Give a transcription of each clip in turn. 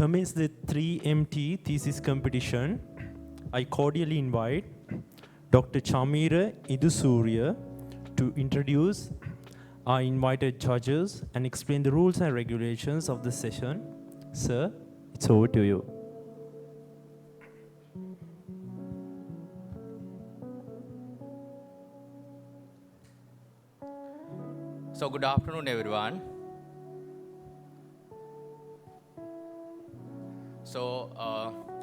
commence the 3MT thesis competition, I cordially invite Dr. Chamira Idusurya to introduce our invited judges and explain the rules and regulations of the session. Sir, it's over to you. So good afternoon, everyone. So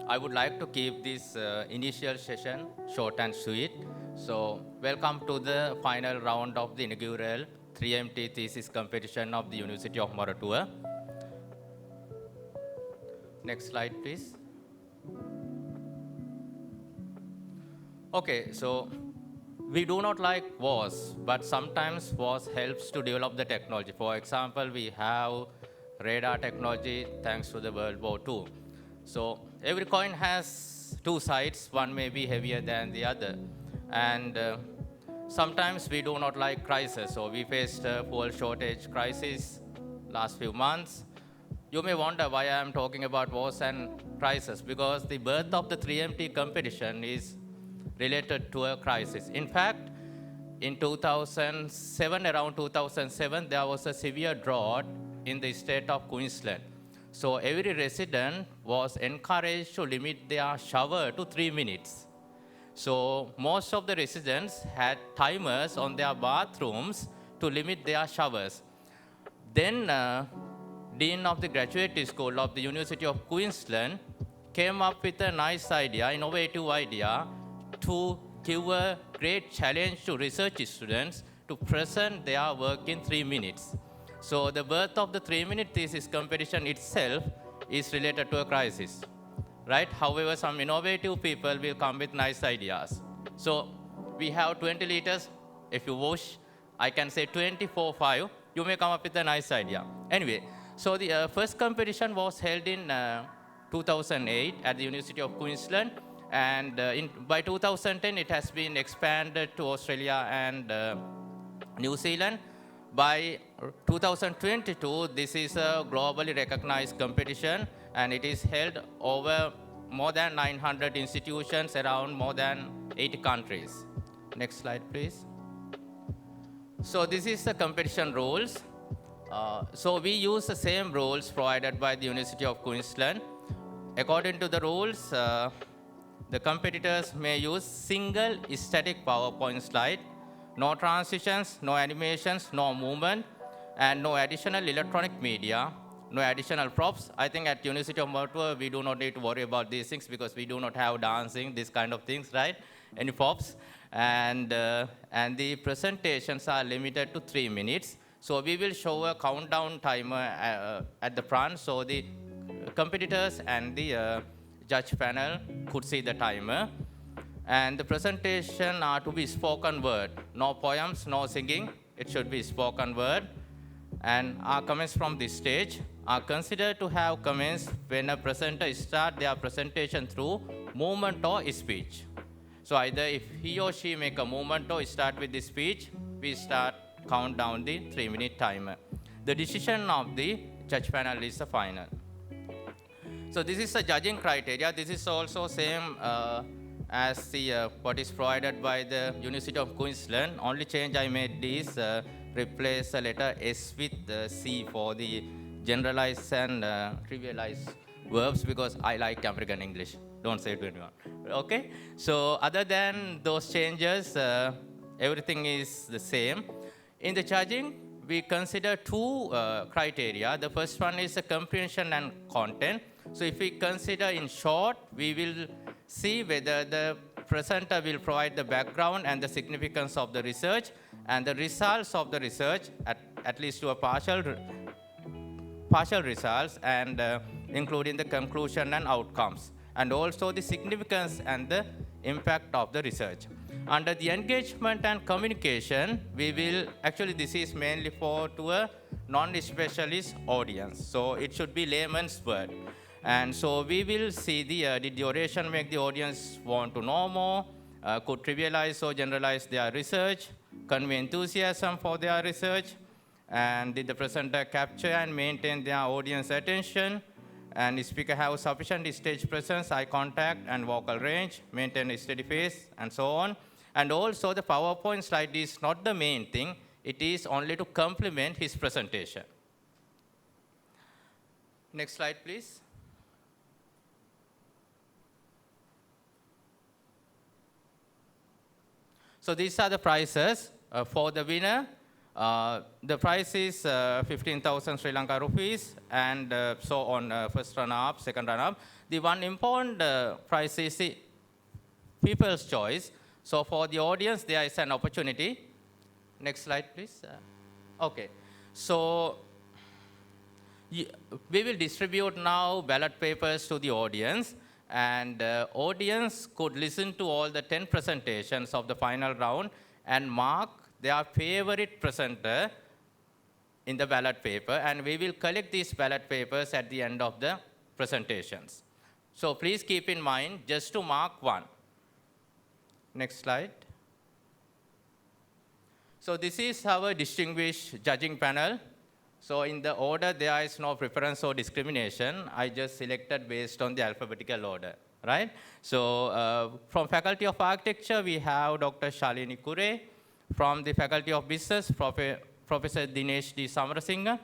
I would like to keep this initial session short and sweet. So welcome to the final round of the inaugural 3MT thesis competition of the University of Moratuwa. Next slide, please. Okay, so we do not like wars, but sometimes wars helps to develop the technology. For example, we have radar technology thanks to the World War II. So every coin has two sides. One may be heavier than the other. And sometimes we do not like crisis. So we faced a fuel shortage crisis last few months. You may wonder why I am talking about wars and crisis, because the birth of the 3MT competition is related to a crisis. In fact, in 2007, around 2007, there was a severe drought in the state of Queensland. So every resident was encouraged to limit their shower to 3 minutes. So most of the residents had timers on their bathrooms to limit their showers. Then Dean of the Graduate School of the University of Queensland came up with a nice idea, innovative idea, to give a great challenge to research students to present their work in 3 minutes. So the birth of the 3-minute thesis competition itself is related to a crisis, right? However, some innovative people will come with nice ideas. So we have 20 liters. If you wish, I can say 24/5. You may come up with a nice idea. Anyway, so the first competition was held in 2008 at the University of Queensland. And by 2010, it has been expanded to Australia and New Zealand. By 2022, this is a globally recognized competition, and it is held over more than 900 institutions around more than 80 countries. Next slide, please. So this is the competition rules. So we use the same rules provided by the University of Queensland. According to the rules, the competitors may use single static PowerPoint slide, no transitions, no animations, no movement, and no additional electronic media, no additional props. I think at University of Moratuwa, we do not need to worry about these things because we do not have dancing, these kind of things, right? Any props. And the presentations are limited to 3 minutes. So we will show a countdown timer at the front, so the competitors and the judge panel could see the timer. And the presentation are to be spoken word. No poems, no singing. It should be spoken word. And our comments from this stage are considered to have comments when a presenter starts their presentation through movement or speech. So either if he or she make a movement or start with the speech, we start count down the 3-minute timer. The decision of the judge panel is the final. So this is the judging criteria. This is also same as the what is provided by the University of Queensland. Only change I made is replace the letter S with C for the generalized and trivialized verbs, because I like American English. Don't say it to anyone. Okay? So other than those changes, everything is the same. In the judging, we consider two criteria. The first one is the comprehension and content. So if we consider in short, we will see whether the presenter will provide the background and the significance of the research and the results of the research, at least to a partial results, and including the conclusion and outcomes, and also the significance and the impact of the research. Under the engagement and communication, we will, actually this is mainly to a non-specialist audience. So it should be layman's word. And so we will see did the oration make the audience want to know more, could trivialize or generalize their research, convey enthusiasm for their research, and did the presenter capture and maintain their audience attention, And speaker have sufficient stage presence, eye contact, and vocal range, maintain a steady face, and so on. And also the PowerPoint slide is not the main thing. It is only to complement his presentation. Next slide, please. So these are the prizes for the winner. The prize is 15,000 Sri Lanka rupees, and so on, first runner-up, second runner-up. The one important prize is the people's choice. So for the audience, there is an opportunity. Next slide, please. Okay. So we will distribute now ballot papers to the audience, and audience could listen to all the 10 presentations of the final round and mark their favorite presenter in the ballot paper, and we will collect these ballot papers at the end of the presentations. So please keep in mind just to mark one. Next slide. So this is our distinguished judging panel. So in the order, there is no preference or discrimination. I just selected based on the alphabetical order, right? So from Faculty of Architecture, we have Dr. Shalini Kure. From the Faculty of Business, Professor Dinesh D. Samarasinghe.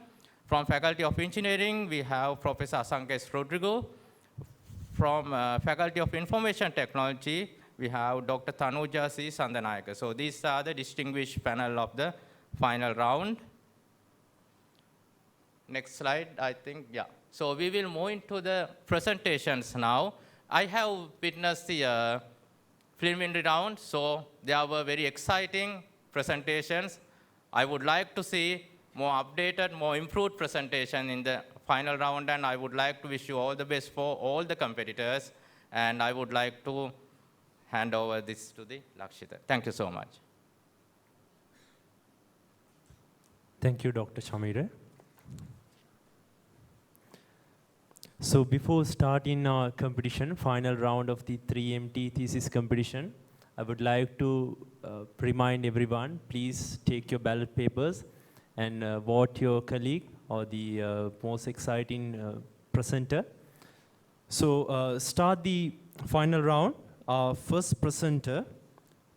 From Faculty of Engineering, we have Professor Asankes Rodrigo. From Faculty of Information Technology, we have Dr. Tanuja C. Sandanayaka. So these are the distinguished panel of the final round. Next slide, I think, yeah. So we will move into the presentations now. I have witnessed the preliminary round, so they were very exciting presentations. I would like to see more updated, more improved presentation in the final round, and I would like to wish you all the best for all the competitors, and I would like to hand over this to the Lakshita. Thank you so much. Thank you, Dr. Chamire. So before starting our competition, final round of the 3MT thesis competition, I would like to remind everyone, please take your ballot papers and vote your colleague or the most exciting presenter. So start the final round. Our first presenter,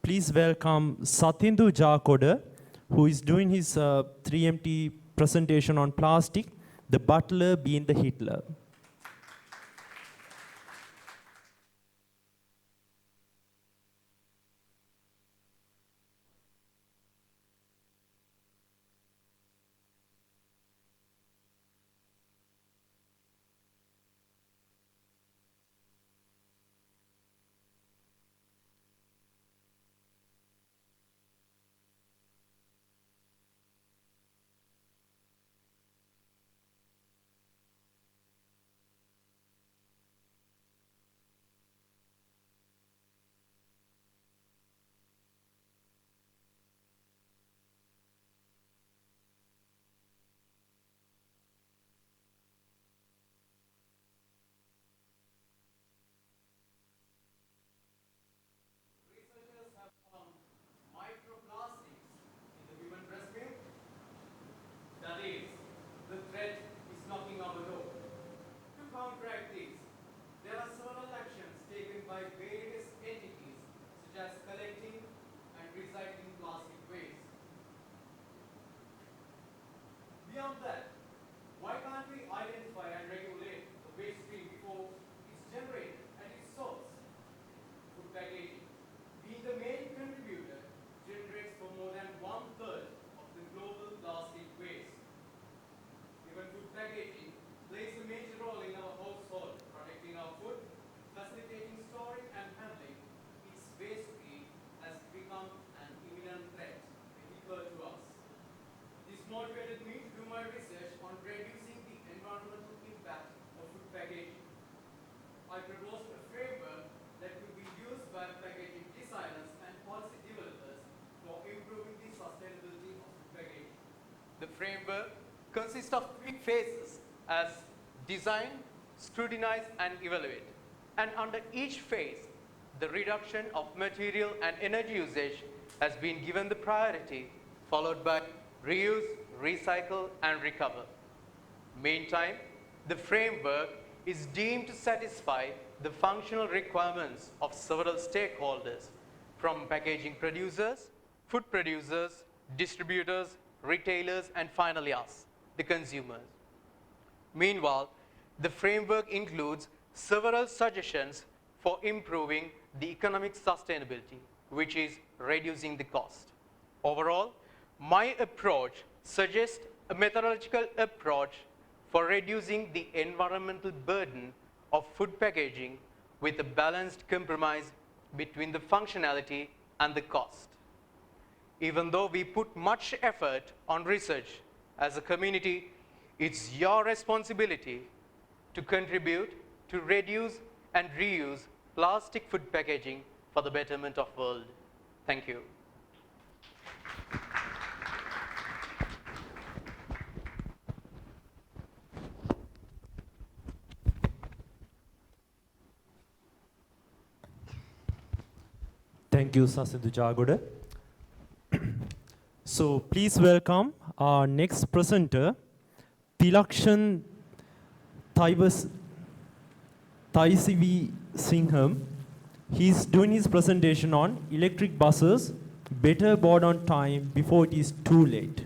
please welcome Sathindu Jakoda, who is doing his 3MT presentation on plastic, the butler being the Hitler. Beyond that, why can't we identify and regulate the waste stream before it's generated at its source? Food packaging, being the main contributor, generates for more than 1/3 of the global plastic waste. Even food packaging plays a major role in our household, protecting our food, facilitating storing and handling. Its waste stream has become an imminent threat, to us. This motivated me to do my research on reducing the environmental impact of food packaging. I proposed a framework that could be used by packaging designers and policy developers for improving the sustainability of food packaging. The framework consists of 3 phases as design, scrutinize, and evaluate. And under each phase, the reduction of material and energy usage has been given the priority, followed by reuse, recycle, and recover. Meantime, the framework is deemed to satisfy the functional requirements of several stakeholders, from packaging producers, food producers, distributors, retailers, and finally us, the consumers. Meanwhile, the framework includes several suggestions for improving the economic sustainability, which is reducing the cost. Overall, my approach suggests a methodological approach for reducing the environmental burden of food packaging with a balanced compromise between the functionality and the cost. Even though we put much effort on research as a community, it's your responsibility to contribute to reduce and reuse plastic food packaging for the betterment of the world. Thank you. Thank you, Sasindu Jagoda. So please welcome our next presenter, Tilakshan Thaisivi Singham. He's doing his presentation on electric buses, better board on time before it is too late.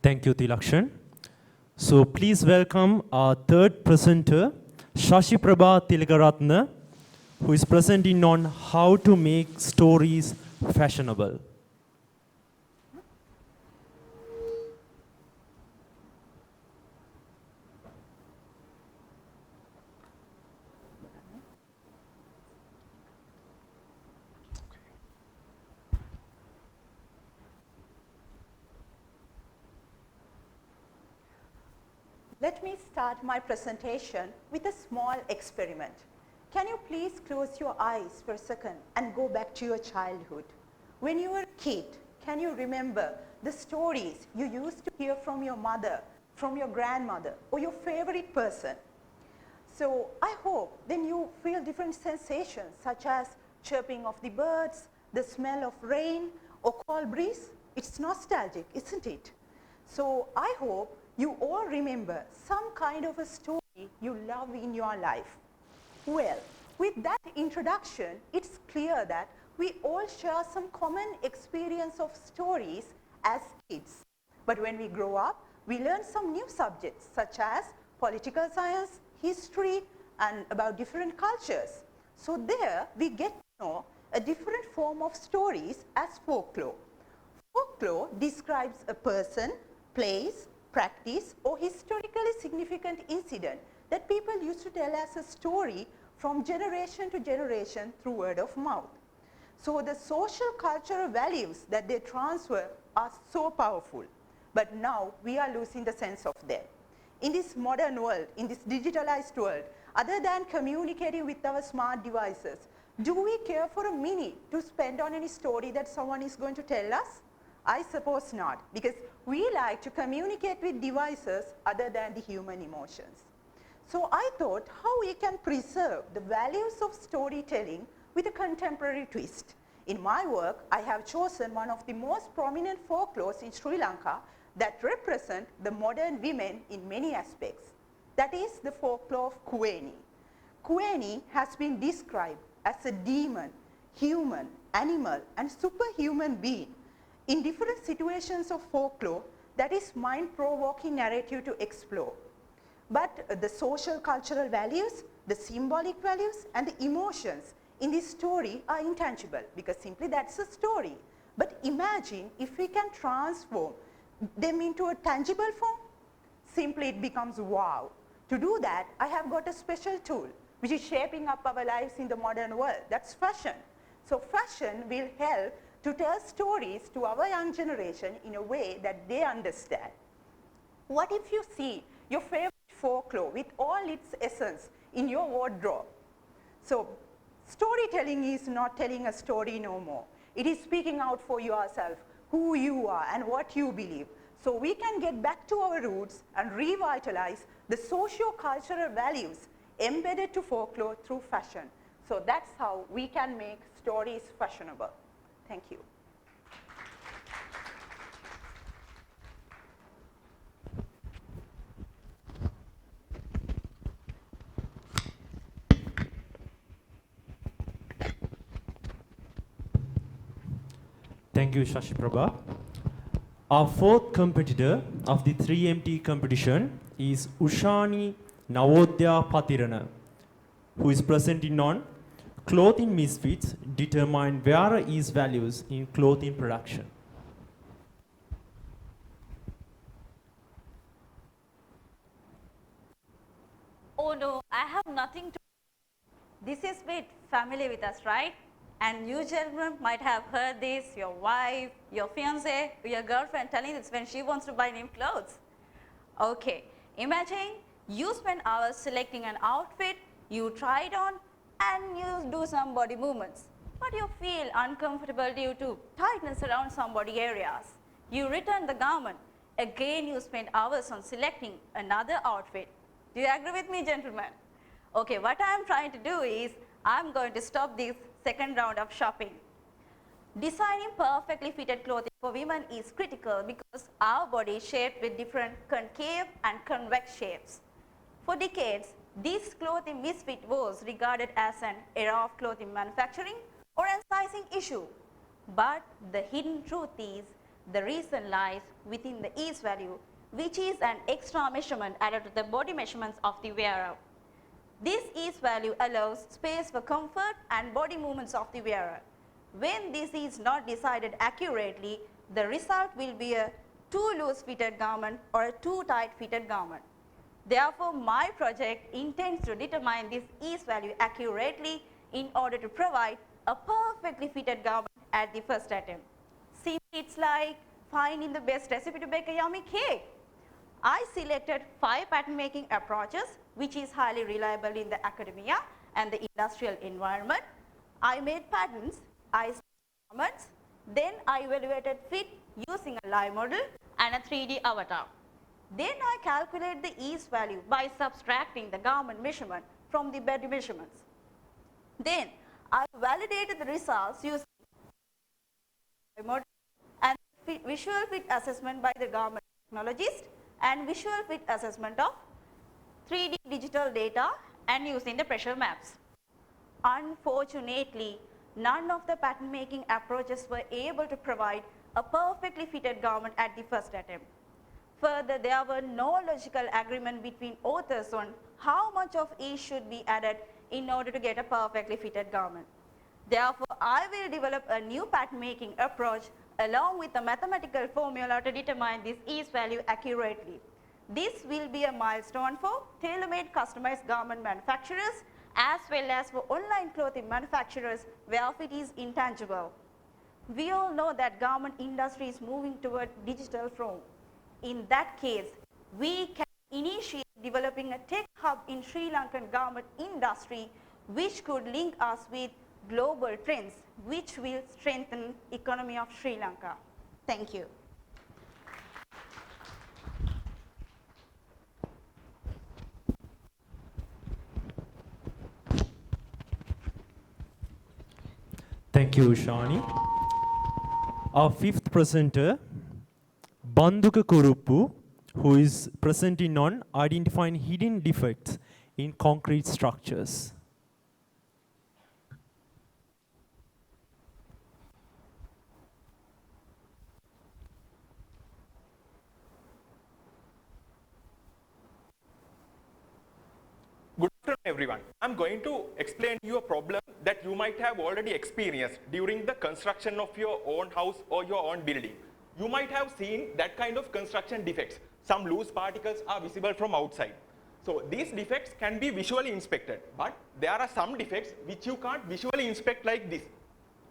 Thank you, Tilakshan. So please welcome our third presenter, Shashi Prabha Tilgaratna, who is presenting on how to make stories fashionable. Let me start my presentation with a small experiment. Can you please close your eyes for a second and go back to your childhood? When you were a kid, can you remember the stories you used to hear from your mother, from your grandmother, or your favorite person? So I hope then you feel different sensations such as chirping of the birds, the smell of rain, or cold breeze. It's nostalgic, isn't it? So I hope you all remember some kind of a story you love in your life. Well, with that introduction, it's clear that we all share some common experience of stories as kids. But when we grow up, we learn some new subjects such as political science, history, and about different cultures. So there we get to know a different form of stories as folklore. Folklore describes a person, place, practice, or historically significant incident that people used to tell as a story from generation to generation through word of mouth. So the social cultural values that they transfer are so powerful, but now we are losing the sense of them. In this modern world, in this digitalized world, other than communicating with our smart devices, do we care for a minute to spend on any story that someone is going to tell us? I suppose not, because we like to communicate with devices other than the human emotions. So I thought how we can preserve the values of storytelling with a contemporary twist. In my work, I have chosen one of the most prominent folklores in Sri Lanka that represent the modern women in many aspects. That is the folklore of Kueni. Kueni has been described as a demon, human, animal, and superhuman being in different situations of folklore that is mind-provoking narrative to explore. But the social cultural values, the symbolic values, and the emotions in this story are intangible because simply that's a story. But imagine if we can transform them into a tangible form, simply it becomes wow. To do that, I have got a special tool which is shaping up our lives in the modern world. That's fashion. So fashion will help to tell stories to our young generation in a way that they understand. What if you see your favorite folklore with all its essence in your wardrobe? So storytelling is not telling a story no more. It is speaking out for yourself, who you are and what you believe. So we can get back to our roots and revitalize the socio-cultural values embedded to folklore through fashion. So that's how we can make stories fashionable. Thank you. Thank you, Shashi Prabha. Our fourth competitor of the 3MT competition is Ushani Navodaya Patirana, who is presenting on clothing misfits determine wearer's values in clothing production. Oh no, I have nothing to. This is bit familiar with us, right? And you gentlemen might have heard this, your wife, your fiance, your girlfriend telling this when she wants to buy new clothes. Okay, imagine you spend hours selecting an outfit, you try it on, and you do some body movements. But you feel uncomfortable due to tightness around some body areas. You return the garment. Again, you spend hours on selecting another outfit. Do you agree with me, gentlemen? Okay, what I am trying to do is, I'm going to stop this second round of shopping. Designing perfectly fitted clothing for women is critical because our body is shaped with different concave and convex shapes. For decades, this clothing misfit was regarded as an era of clothing manufacturing or a sizing issue. But the hidden truth is, the reason lies within the ease value, which is an extra measurement added to the body measurements of the wearer. This ease value allows space for comfort and body movements of the wearer. When this is not decided accurately, the result will be a too loose fitted garment or a too tight fitted garment. Therefore, my project intends to determine this ease value accurately in order to provide a perfectly fitted garment at the first attempt. See, it's like finding the best recipe to bake a yummy cake. I selected 5 pattern making approaches which is highly reliable in the academia and the industrial environment. I made patterns, I stitched garments, then I evaluated fit using a live model and a 3D avatar. Then I calculate the ease value by subtracting the garment measurement from the body measurements. Then I validated the results using live model and visual fit assessment by the garment technologist and visual fit assessment of 3D digital data and using the pressure maps. Unfortunately, none of the pattern making approaches were able to provide a perfectly fitted garment at the first attempt. Further, there were no logical agreement between authors on how much of each should be added in order to get a perfectly fitted garment. Therefore, I will develop a new pattern making approach along with a mathematical formula to determine this ease value accurately. This will be a milestone for tailor-made customized garment manufacturers as well as for online clothing manufacturers where fit is intangible. We all know that garment industry is moving toward digital form. In that case, we can initiate developing a tech hub in Sri Lankan garment industry which could link us with global trends which will strengthen economy of Sri Lanka. Thank you. Thank you, Shani. Our fifth presenter, Banduka Kuruppu, who is presenting on identifying hidden defects in concrete structures. Good afternoon, everyone. I'm going to explain to you a problem that you might have already experienced during the construction of your own house or your own building. You might have seen that kind of construction defects. Some loose particles are visible from outside. So these defects can be visually inspected, but there are some defects which you can't visually inspect like this.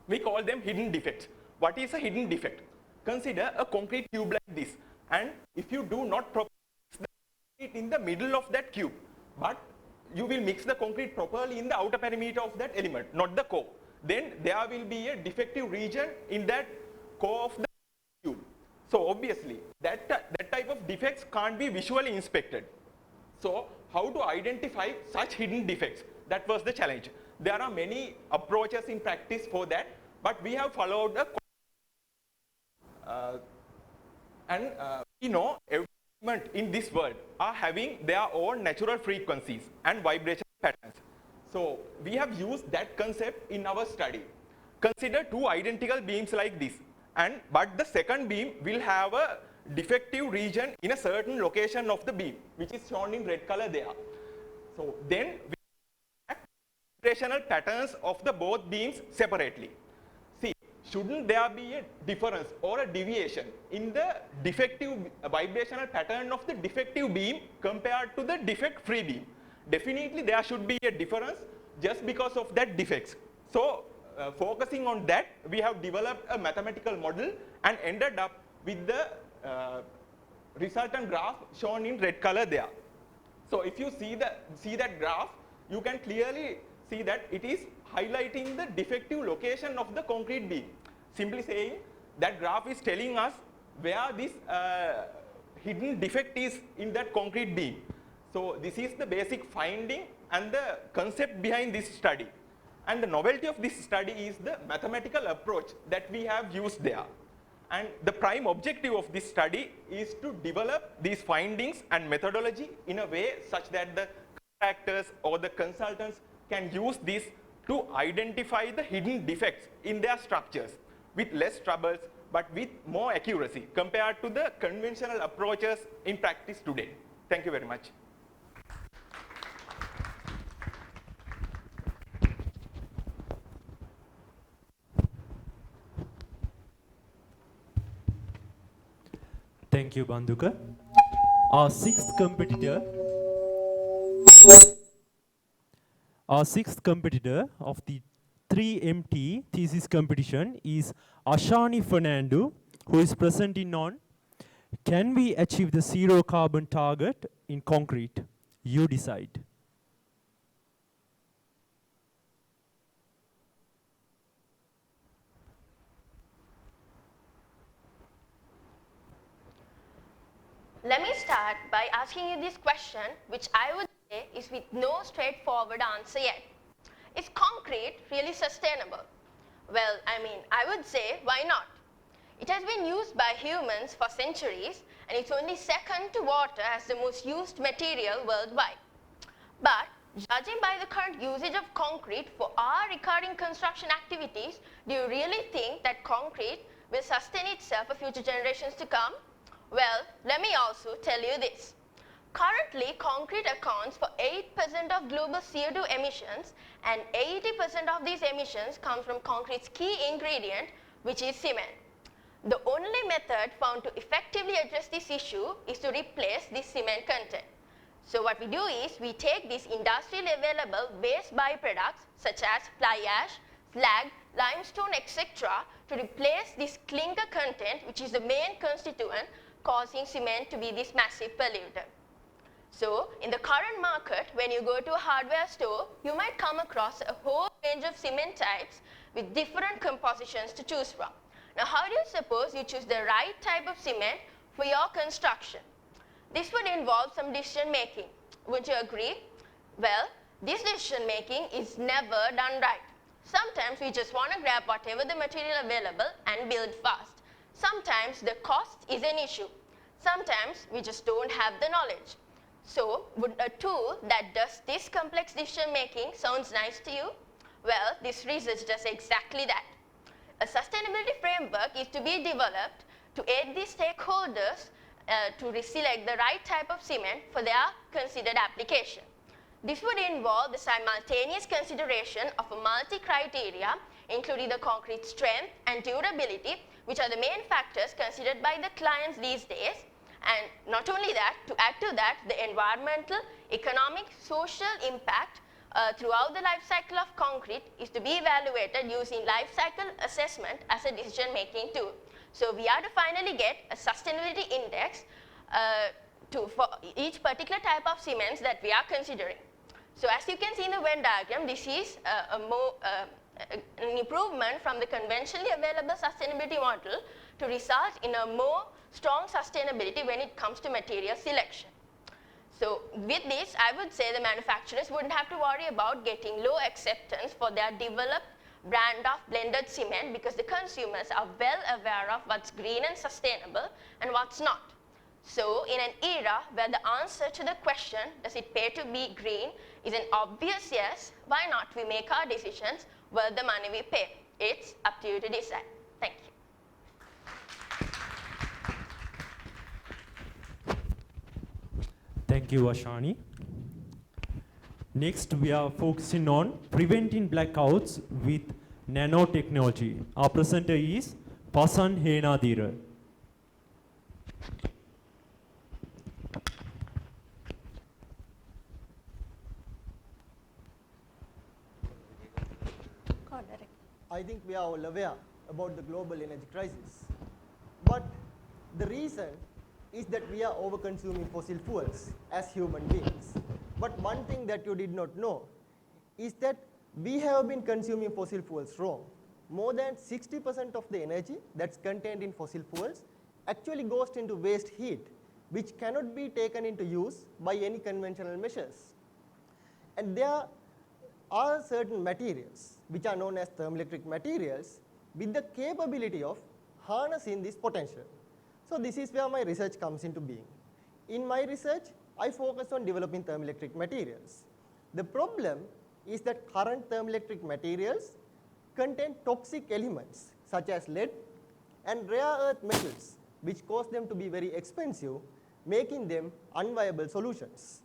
We call them hidden defects. What is a hidden defect? Consider a concrete cube like this, and if you do not properly mix the concrete in the middle of that cube, but you will mix the concrete properly in the outer perimeter of that element, not the core, then there will be a defective region in that core of the cube. So obviously, that type of defects can't be visually inspected. So how to identify such hidden defects? That was the challenge. There are many approaches in practice for that, but we have followed a we know every element in this world are having their own natural frequencies and vibration patterns. So we have used that concept in our study. Consider two identical beams like this, but the second beam will have a defective region in a certain location of the beam, which is shown in red color there. So then we track vibrational patterns of the both beams separately. See, shouldn't there be a difference or a deviation in the defective vibrational pattern of the defective beam compared to the defect-free beam? Definitely there should be a difference just because of that defects. So focusing on that, we have developed a mathematical model and ended up with the resultant graph shown in red color there. So if you see that graph, you can clearly see that it is highlighting the defective location of the concrete beam. Simply saying, that graph is telling us where this hidden defect is in that concrete beam. So this is the basic finding and the concept behind this study. And the novelty of this study is the mathematical approach that we have used there. And the prime objective of this study is to develop these findings and methodology in a way such that the contractors or the consultants can use this to identify the hidden defects in their structures with less troubles but with more accuracy compared to the conventional approaches in practice today. Thank you very much. Thank you, Banduka. Our sixth competitor of the 3MT thesis competition is Ashani Fernando, who is presenting on Can we achieve the zero carbon target in concrete? You decide. Let me start by asking you this question, which I would say is with no straightforward answer yet. Is concrete really sustainable? Well, I would say, why not? It has been used by humans for centuries, and it's only second to water as the most used material worldwide. But judging by the current usage of concrete for our recurring construction activities, do you really think that concrete will sustain itself for future generations to come? Well, let me also tell you this. Currently, concrete accounts for 8% of global CO2 emissions, and 80% of these emissions come from concrete's key ingredient, which is cement. The only method found to effectively address this issue is to replace this cement content. So what we do is we take these industrially available waste byproducts such as fly ash, slag, limestone, etc. to replace this clinker content, which is the main constituent causing cement to be this massive polluter. So in the current market, when you go to a hardware store, you might come across a whole range of cement types with different compositions to choose from. Now how do you suppose you choose the right type of cement for your construction? This would involve some decision making. Would you agree? Well, this decision making is never done right. Sometimes we just want to grab whatever the material available and build fast. Sometimes the cost is an issue. Sometimes we just don't have the knowledge. So would a tool that does this complex decision making sounds nice to you? Well, this research does exactly that. A sustainability framework is to be developed to aid the stakeholders to select the right type of cement for their considered application. This would involve the simultaneous consideration of a multi-criteria, including the concrete strength and durability, which are the main factors considered by the clients these days. And not only that, to add to that, the environmental, economic, social impact throughout the life cycle of concrete is to be evaluated using life cycle assessment as a decision-making tool. So we are to finally get a sustainability index for each particular type of cements that we are considering. So as you can see in the Venn diagram, this is an improvement from the conventionally available sustainability model to result in a more strong sustainability when it comes to material selection. So with this, I would say the manufacturers wouldn't have to worry about getting low acceptance for their developed brand of blended cement, because the consumers are well aware of what's green and sustainable and what's not. So in an era where the answer to the question, does it pay to be green, is an obvious yes, why not we make our decisions worth the money we pay? It's up to you to decide. Thank you. Thank you, Ashani. Next, we are focusing on preventing blackouts with nanotechnology. Our presenter is Pasan Henadira. I think we are all aware about the global energy crisis. But the reason is that we are over-consuming fossil fuels as human beings. But one thing that you did not know is that we have been consuming fossil fuels wrong. More than 60% of the energy that's contained in fossil fuels actually goes into waste heat, which cannot be taken into use by any conventional measures. And there are certain materials which are known as thermoelectric materials with the capability of harnessing this potential. So this is where my research comes into being. In my research, I focus on developing thermoelectric materials. The problem is that current thermoelectric materials contain toxic elements such as lead and rare earth metals, which cause them to be very expensive, making them unviable solutions.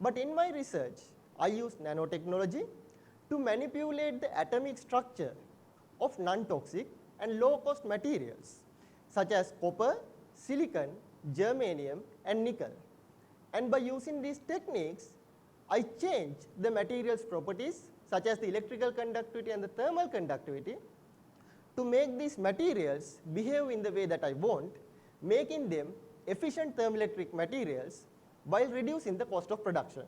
But in my research, I use nanotechnology to manipulate the atomic structure of non-toxic and low-cost materials such as copper, silicon, germanium and nickel. And by using these techniques, I change the material's properties such as the electrical conductivity and the thermal conductivity to make these materials behave in the way that I want, making them efficient thermoelectric materials while reducing the cost of production.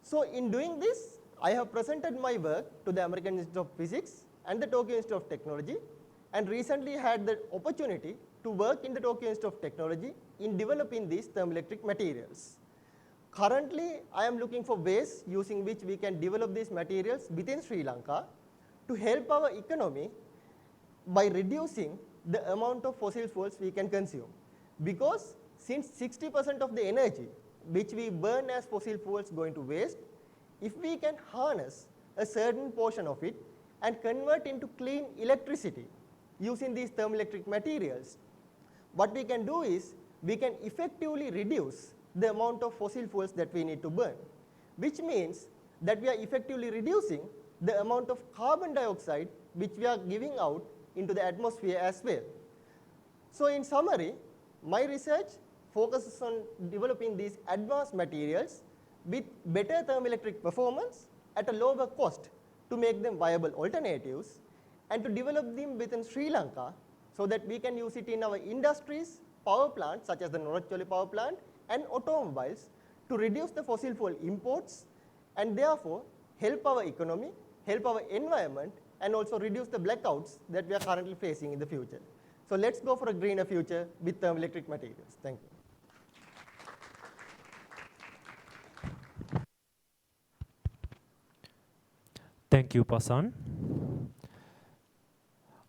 So in doing this, I have presented my work to the American Institute of Physics and the Tokyo Institute of Technology, and recently had the opportunity to work in the Tokyo Institute of Technology in developing these thermoelectric materials. Currently, I am looking for ways using which we can develop these materials within Sri Lanka to help our economy by reducing the amount of fossil fuels we can consume. Because since 60% of the energy which we burn as fossil fuels going to waste, if we can harness a certain portion of it and convert into clean electricity using these thermoelectric materials, what we can do is we can effectively reduce the amount of fossil fuels that we need to burn, which means that we are effectively reducing the amount of carbon dioxide which we are giving out into the atmosphere as well. So in summary, my research focuses on developing these advanced materials with better thermoelectric performance at a lower cost to make them viable alternatives, and to develop them within Sri Lanka so that we can use it in our industries, power plants such as the Noracholi power plant and automobiles to reduce the fossil fuel imports and therefore help our economy, help our environment, and also reduce the blackouts that we are currently facing in the future. So let's go for a greener future with thermoelectric materials. Thank you. Thank you, Pasan.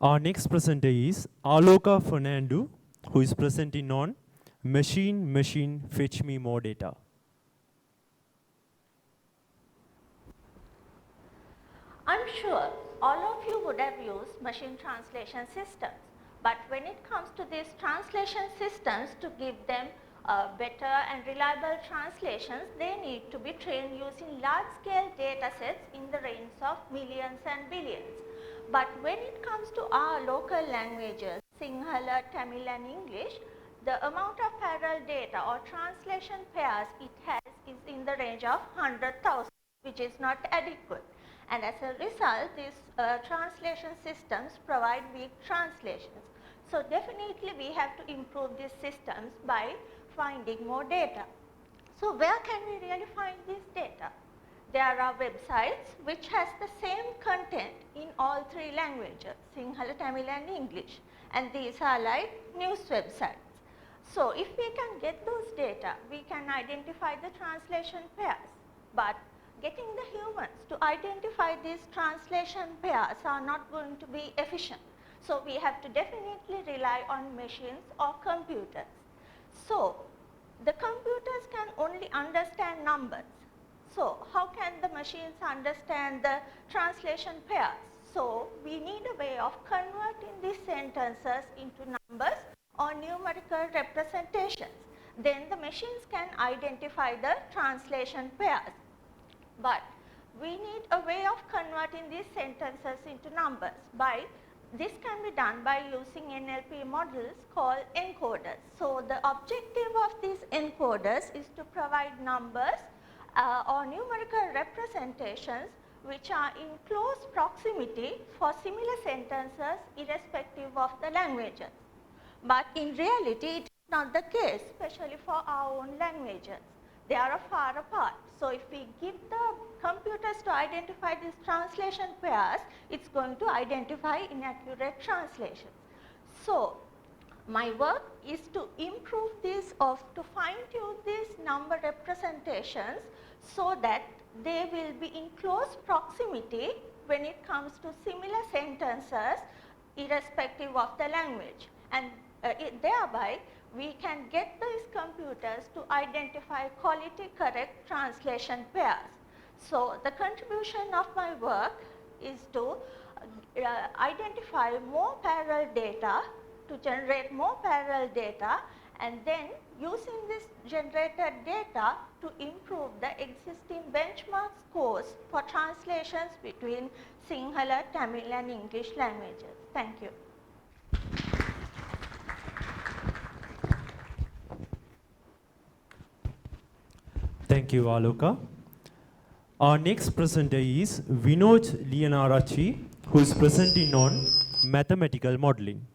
Our next presenter is Aloka Fernando, who is presenting on Machine, Fetch Me More Data. I'm sure all of you would have used machine translation systems, but when it comes to these translation systems, to give them better and reliable translations, they need to be trained using large-scale data sets in the range of millions and billions. But when it comes to our local languages, Sinhala, Tamil and English, the amount of parallel data or translation pairs it has is in the range of 100,000, which is not adequate. And as a result, these translation systems provide weak translations. So definitely we have to improve these systems by finding more data. So where can we really find this data? There are websites which has the same content in all three languages, Sinhala, Tamil and English, and these are like news websites. So if we can get those data, we can identify the translation pairs, but getting the humans to identify these translation pairs are not going to be efficient. So we have to definitely rely on machines or computers. So the computers can only understand numbers. So how can the machines understand the translation pairs? So we need a way of converting these sentences into numbers or numerical representations. Then the machines can identify the translation pairs. But we need a way of converting these sentences into numbers. This can be done by using NLP models called encoders. So the objective of these encoders is to provide numbers or numerical representations which are in close proximity for similar sentences irrespective of the languages. But in reality, it is not the case, especially for our own languages. They are far apart. So if we give the computers to identify these translation pairs, it's going to identify inaccurate translations. So my work is to improve this, or to fine tune these number representations so that they will be in close proximity when it comes to similar sentences irrespective of the language. And thereby we can get these computers to identify quality correct translation pairs. So the contribution of my work is to identify more parallel data, to generate more parallel data, and then using this generated data to improve the existing benchmark scores for translations between Sinhala, Tamil and English languages. Thank you. Thank you, Aloka. Our next presenter is Vinod Lianarachi, who is presenting on mathematical modeling.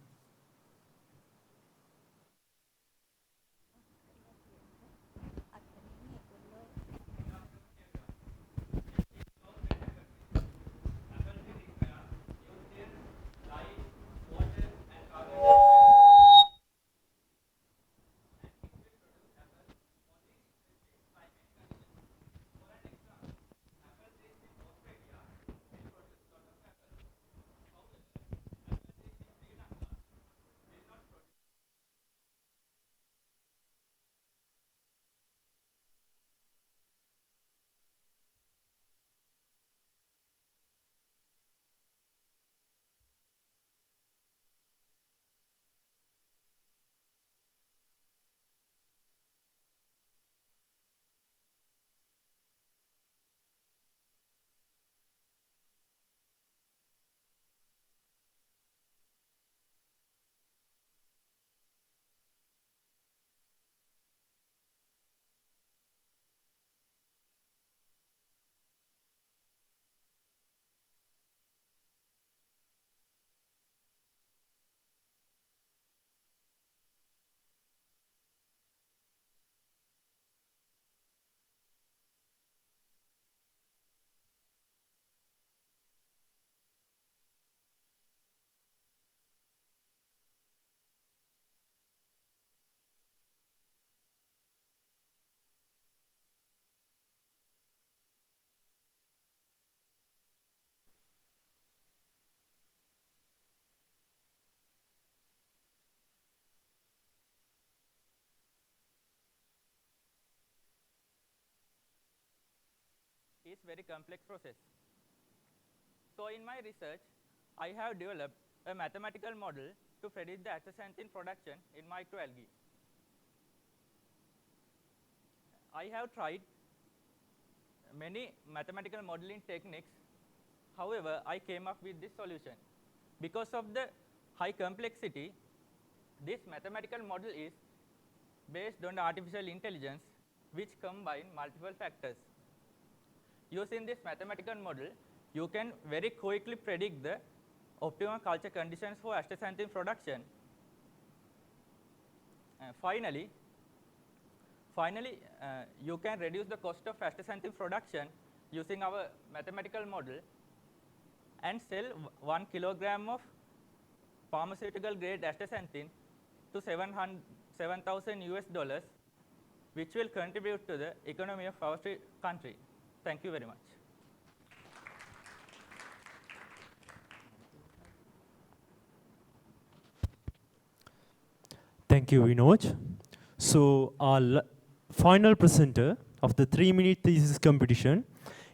Is very complex process. So in my research, I have developed a mathematical model to predict the astaxanthin production in microalgae. I have tried many mathematical modeling techniques. However, I came up with this solution. Because of the high complexity, this mathematical model is based on the artificial intelligence, which combine multiple factors. Using this mathematical model, you can very quickly predict the optimal culture conditions for astaxanthin production. Finally, you can reduce the cost of astaxanthin production using our mathematical model and sell 1 kilogram of pharmaceutical grade astaxanthin to $7,000 US, which will contribute to the economy of our country. Thank you very much. Thank you, Vinod. So our final presenter of the 3-minute thesis competition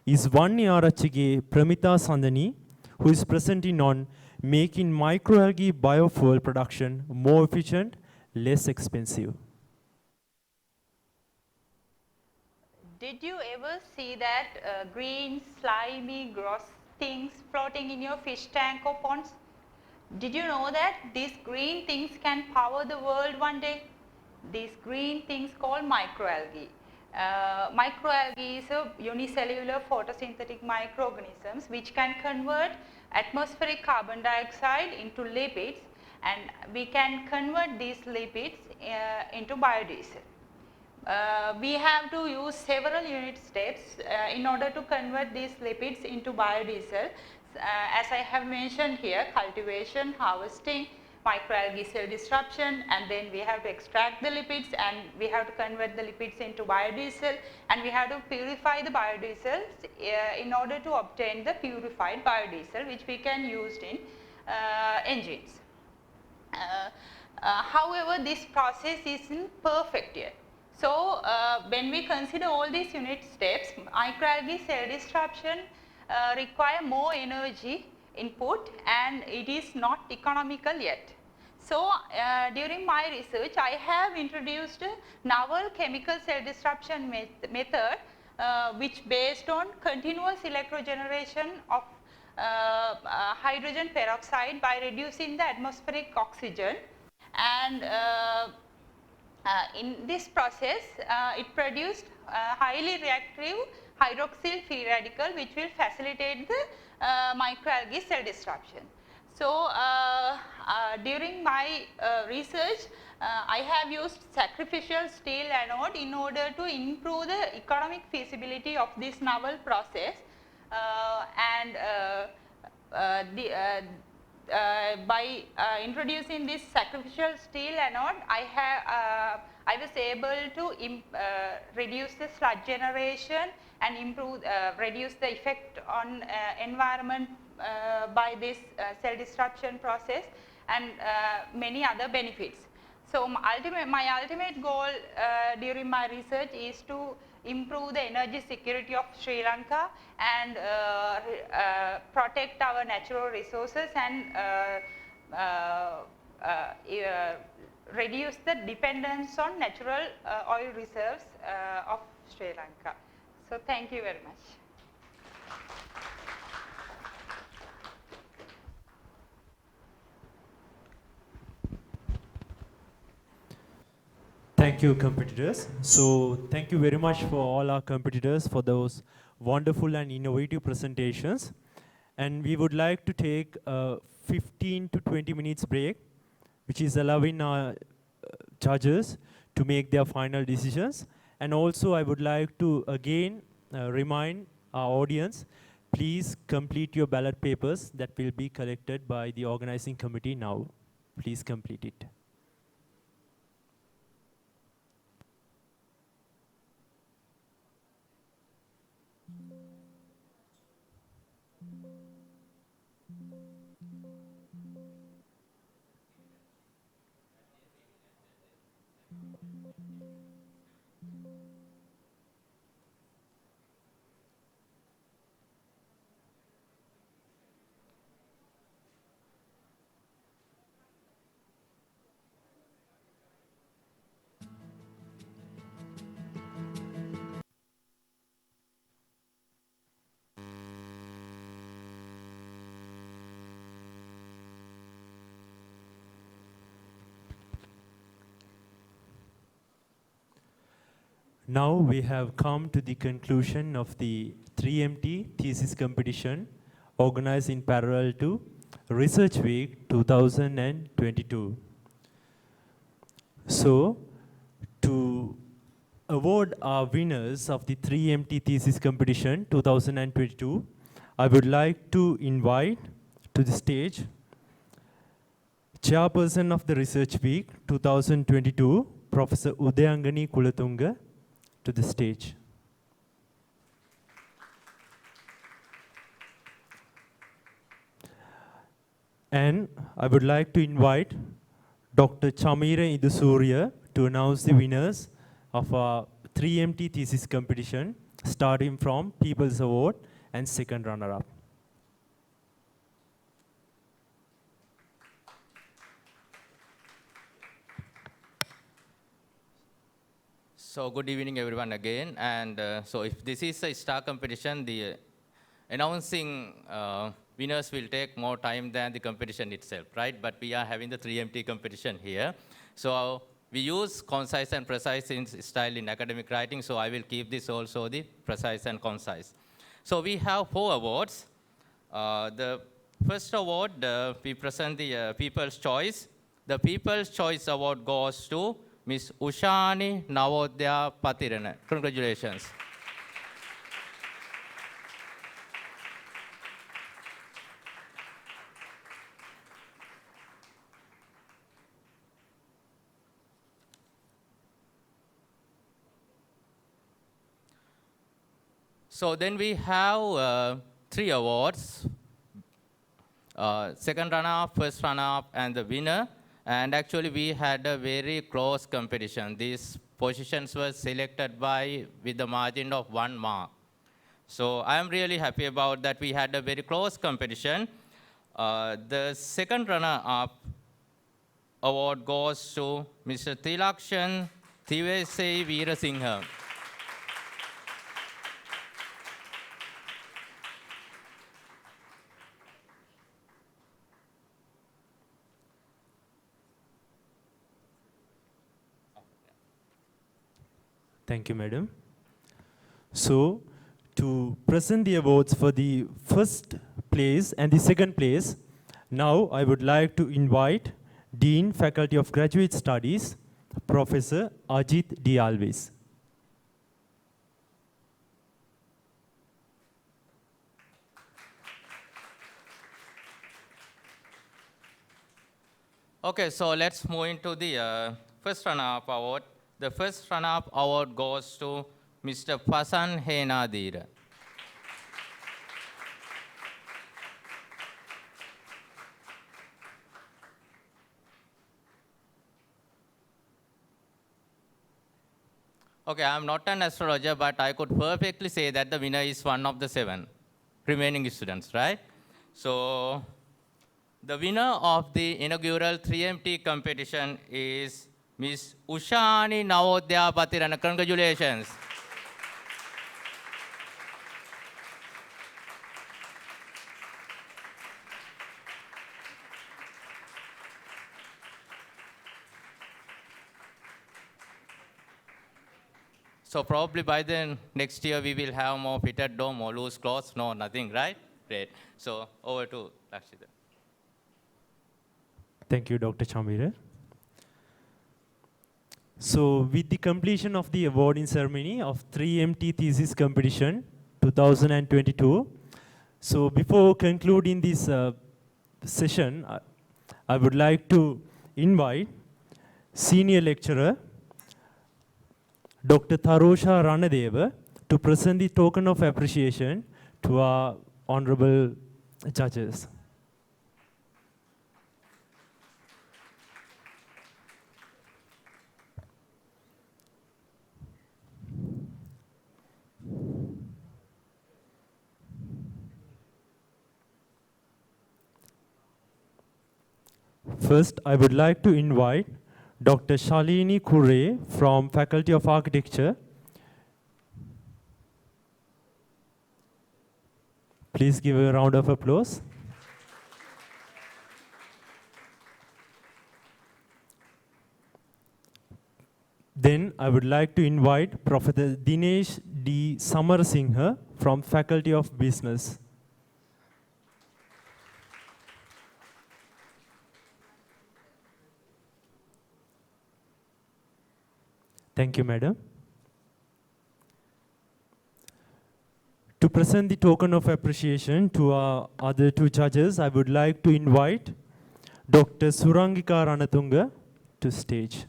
is Vanniyarachige Pramita Sandani, who is presenting on making microalgae biofuel production more efficient, less expensive. Did you ever see that green, slimy, gross things floating in your fish tank or ponds? Did you know that these green things can power the world one day? These green things called microalgae. Microalgae is a unicellular photosynthetic microorganisms which can convert atmospheric carbon dioxide into lipids, and we can convert these lipids into biodiesel. We have to use several unit steps in order to convert these lipids into biodiesel. As I have mentioned here, cultivation, harvesting, microalgae cell disruption, and then we have to extract the lipids, and we have to convert the lipids into biodiesel, and we have to purify the biodiesel in order to obtain the purified biodiesel, which we can use in engines. However, this process isn't perfect yet. So, when we consider all these unit steps, microalgae cell disruption require more energy input, and it is not economical yet. So, during my research, I have introduced a novel chemical cell disruption method which based on continuous electrogeneration of hydrogen peroxide by reducing the atmospheric oxygen, and In this process, it produced highly reactive hydroxyl free radical which will facilitate the microalgae cell disruption. So, during my research, I have used sacrificial steel anode in order to improve the economic feasibility of this novel process, by introducing this sacrificial steel anode, I was able to reduce the sludge generation and reduce the effect on environment by this cell disruption process, and many other benefits. So my ultimate goal during my research is to improve the energy security of Sri Lanka and protect our natural resources and reduce the dependence on natural oil reserves of Sri Lanka. So thank you very much. Thank you, competitors. So thank you very much for all our competitors for those wonderful and innovative presentations. And we would like to take a 15 to 20 minutes break, which is allowing our judges to make their final decisions. And also I would like to again remind our audience, please complete your ballot papers that will be collected by the organizing committee now. Please complete it. Now we have come to the conclusion of the 3MT thesis competition organized in parallel to Research Week 2022. So, to award our winners of the 3MT thesis competition 2022, I would like to invite to the stage Chairperson of the Research Week 2022, Professor Udayangani Kulatunga, to the stage. And I would like to invite Dr. Chamira Idusurya to announce the winners of our 3MT thesis competition, starting from People's Award and second runner-up. So good evening, everyone, again. And so if this is a star competition, the announcing winners will take more time than the competition itself, right? But we are having the 3MT competition here. So we use concise and precise in style in academic writing, so I will keep this also the precise and concise. So we have 4 awards. The first award, we present the People's Choice. The People's Choice Award goes to Ms. Ushani Navodaya Patirana. Congratulations. So then we have 3 awards. Second runner-up, first runner-up, and the winner. And actually, we had a very close competition. These positions were selected with the margin of 1 mark. So I am really happy about that. We had a very close competition. The second runner-up award goes to Mr. Tilakshan Thivese Veerasinghe. Thank you, madam. So, to present the awards for the first place and the second place, now I would like to invite Dean, Faculty of Graduate Studies, Professor Ajit D. Alves. Okay, so let's move into the first runner-up award. The first runner-up award goes to Mr. Fasan Henadira. Okay, I'm not an astrologer, but I could perfectly say that the winner is one of the 7 remaining students, right? So, the winner of the inaugural 3MT competition is Miss Ushani Navodaya Patirana. Congratulations. So probably by then, next year we will have more fitted dome or loose clothes. No, nothing, right? Great. So over to Lakshita. Thank you, Dr. Chamira. So with the completion of the awarding ceremony of 3MT Thesis Competition 2022, so before concluding this session, I would like to invite Senior Lecturer Dr. Tarosha Ranadeva to present the token of appreciation to our honorable judges. First, I would like to invite Dr. Shalini Kure from Faculty of Architecture. Please give a round of applause. Then I would like to invite Professor Dinesh D. Samarsinghe from Faculty of Business. Thank you, madam. To present the token of appreciation to our other 2 judges, I would like to invite Dr. Surangika Ranatunga to stage.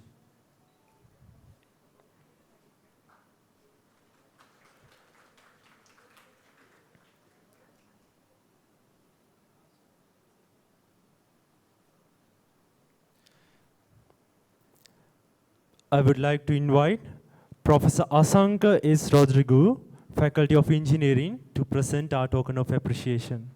I would like to invite Professor Asanka S. Rodrigo, Faculty of Engineering, to present our token of appreciation.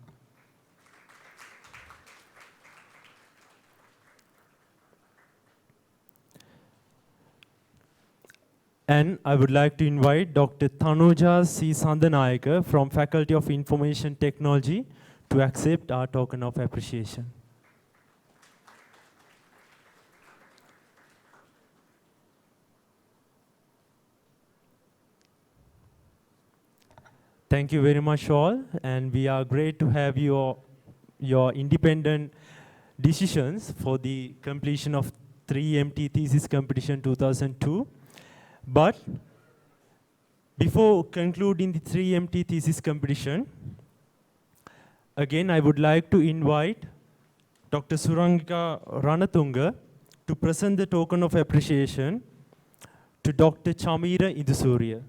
And I would like to invite Dr. Tanuja C. Sandanayaka from Faculty of Information Technology to accept our token of appreciation. Thank you very much all, and we are great to have your independent decisions for the completion of 3MT Thesis Competition 2002. But before concluding the 3MT Thesis Competition, again I would like to invite Dr. Surangika Ranatunga to present the token of appreciation to Dr. Chamira Idusuriya.